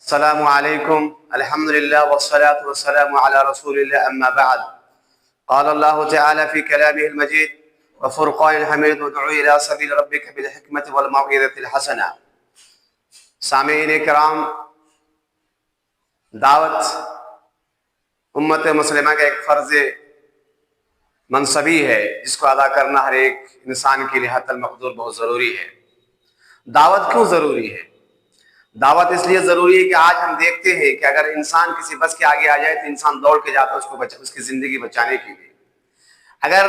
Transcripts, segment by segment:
السلام علیکم الحمد للہ والصلاة والسلام علی رسول اللہ اما بعد قال اللہ تعالی فی کلامہ المجید وفرقان الحمید ادعو الى سبیل ربک بالحکمت والموعظۃ الحسنہ۔ سامعین کرام، دعوت امت مسلمہ کا ایک فرض منصبی ہے جس کو ادا کرنا ہر ایک انسان کے لیے حتی المقدور بہت ضروری ہے۔ دعوت کیوں ضروری ہے؟ دعوت اس لیے ضروری ہے کہ آج ہم دیکھتے ہیں کہ اگر انسان کسی بس کے آگے آ جائے تو انسان دوڑ کے جاتا ہے اس کی زندگی بچانے کے لیے۔ اگر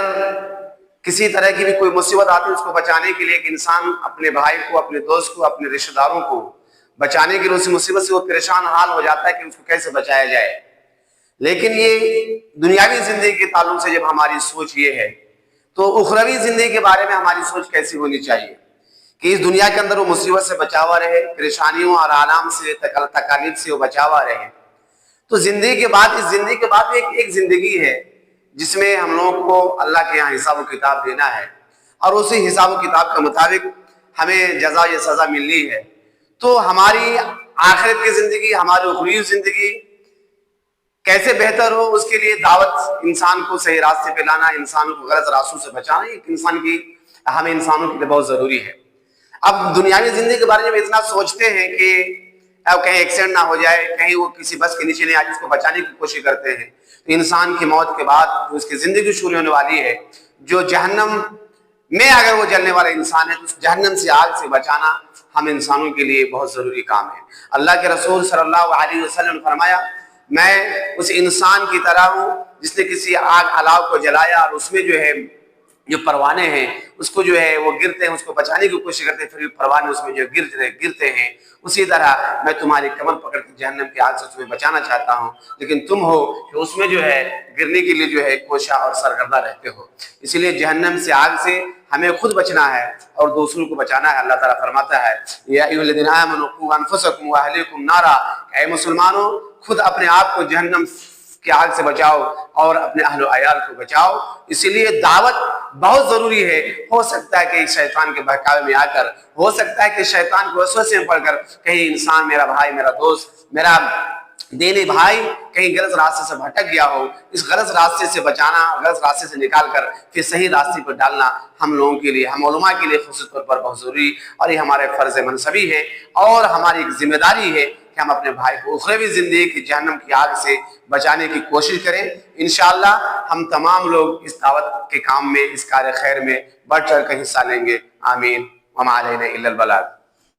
کسی طرح کی بھی کوئی مصیبت آتی ہے اس کو بچانے کے لیے ایک انسان اپنے بھائی کو، اپنے دوست کو، اپنے رشتہ داروں کو بچانے کے لیے اس مصیبت سے وہ پریشان حال ہو جاتا ہے کہ اس کو کیسے بچایا جائے۔ لیکن یہ دنیاوی زندگی کے تعلق سے جب ہماری سوچ یہ ہے تو اخروی زندگی کے بارے میں ہماری سوچ کیسی ہونی چاہیے کہ اس دنیا کے اندر وہ مصیبت سے بچا ہوا رہے، پریشانیوں اور آلام سے، تکالیف سے وہ بچا ہوا رہے۔ تو زندگی کے بعد، اس زندگی کے بعد ایک زندگی ہے جس میں ہم لوگوں کو اللہ کے یہاں حساب و کتاب دینا ہے اور اسی حساب و کتاب کے مطابق ہمیں جزا یا سزا ملنی ہے۔ تو ہماری آخرت کی زندگی، ہماری اخروی زندگی کیسے بہتر ہو، اس کے لیے دعوت انسان کو صحیح راستے پہ لانا، انسان کو غلط راستوں سے بچانا، ایک ہمیں انسانوں کے لیے بہت ضروری ہے۔ اب دنیاوی زندگی کے بارے میں اتنا سوچتے ہیں کہ اب کہیں ایکسیڈنٹ نہ ہو جائے، کہیں وہ کسی بس کے نیچے نہیں آج اس کو بچانے کی کوشش کرتے ہیں۔ تو انسان کی موت کے بعد جو اس کی زندگی شروع ہونے والی ہے، جو جہنم میں اگر وہ جلنے والا انسان ہے تو اس جہنم سے، آگ سے بچانا ہم انسانوں کے لیے بہت ضروری کام ہے۔ اللہ کے رسول صلی اللہ علیہ وسلم نے فرمایا، میں اس انسان کی طرح ہوں جس نے کسی آگ الاؤ کو جلایا اور اس میں جو پروانے ہیں اس کو وہ گرتے ہیں، اس کو بچانے کی کوشش کرتے ہیں، پھر پروانے اس میں گرتے ہیں۔ اسی طرح میں تمہاری کمر پکڑ کے جہنم کی آگ سے تمہیں بچانا چاہتا ہوں، لیکن تم ہو کہ اس میں گرنے کے لیے کوشاں اور سرگردہ رہتے ہو۔ اسی لیے جہنم سے، آگ سے ہمیں خود بچنا ہے اور دوسروں کو بچانا ہے۔ اللہ تعالیٰ فرماتا ہے، یا ایھا الذین آمنوا قوا انفسکم واہلیکم نارا، اے مسلمانوں خود اپنے آپ کو جہنم کی آگ سے بچاؤ اور اپنے اہل و عیال کو بچاؤ۔ اسی لیے دعوت بہت ضروری ہے۔ ہو سکتا ہے کہ شیطان کے بہکاوے میں آ کر، ہو سکتا ہے کہ شیطان کے وسوسے میں پڑ کر کہیں انسان، میرا بھائی، میرا دوست، میرا دینی بھائی کہیں غلط راستے سے بھٹک گیا ہو۔ اس غلط راستے سے بچانا، غلط راستے سے نکال کر پھر صحیح راستے پر ڈالنا ہم لوگوں کے لیے، ہم علماء کے لیے خصوصی طور پر بہت ضروری اور یہ ہمارے فرض منصبی ہے اور ہماری ایک ذمہ داری ہے کہ ہم اپنے بھائی کو اخروی زندگی کی جہنم کی آگ سے بچانے کی کوشش کریں۔ انشاءاللہ ہم تمام لوگ اس دعوت کے کام میں، اس کار خیر میں بڑھ چڑھ کر حصہ لیں گے۔ آمین۔ وما علینا الا البلاغ۔